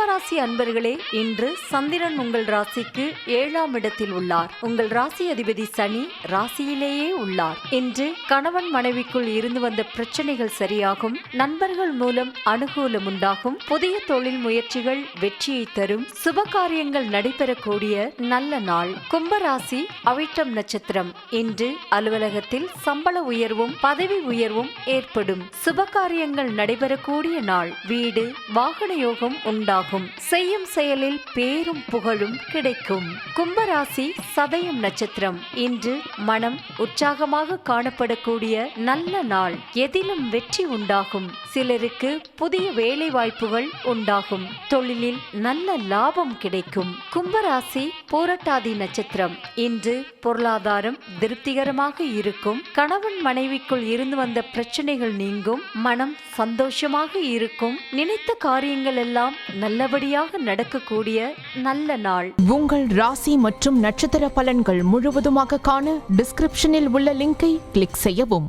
கும்பராசி அன்பர்களே, இன்று சந்திரன் உங்கள் ராசிக்கு 7ஆம் இடத்தில் உள்ளார். உங்கள் ராசி அதிபதி சனி ராசியிலேயே உள்ளார். இன்று கணவன் மனைவிக்குள் இருந்து வந்த பிரச்சனைகள் சரியாகும். நண்பர்கள் மூலம் அனுகூலம் உண்டாகும். புதிய தொழில் முயற்சிகள் வெற்றியை தரும். சுப காரியங்கள் நடைபெறக்கூடிய நல்ல நாள். கும்பராசி அவிட்டம் நட்சத்திரம். இன்று அலுவலகத்தில் சம்பள உயர்வும் பதவி உயர்வும் ஏற்படும். சுப காரியங்கள் நடைபெறக்கூடிய நாள். வீடு வாகன யோகம் உண்டாகும். செய்யும் செயலில் பேரும் புகழும் கிடைக்கும். கும்பராசி சதயம் நட்சத்திரம். இன்று மனம் உற்சாகமாக காணப்படக்கூடிய நல்ல நாள். எதிலும் வெற்றி உண்டாகும். சிலருக்கு புதிய வேலை வாய்ப்புகள் உண்டாகும். தொழிலில் நல்ல லாபம் கிடைக்கும். கும்பராசி பூரட்டாதி நட்சத்திரம். இன்று பொருளாதாரம் திருப்திகரமாக இருக்கும். கணவன் மனைவிக்குள் இருந்து வந்த பிரச்சனைகள் நீங்கும். மனம் சந்தோஷமாக இருக்கும். நினைத்த காரியங்கள் எல்லாம் நல்லபடியாக நடக்கக்கூடிய நல்ல நாள். உங்கள் ராசி மற்றும் நட்சத்திர பலன்கள் முழுவதுமாக காண டிஸ்கிரிப்ஷனில் உள்ள லிங்கை கிளிக் செய்யவும்.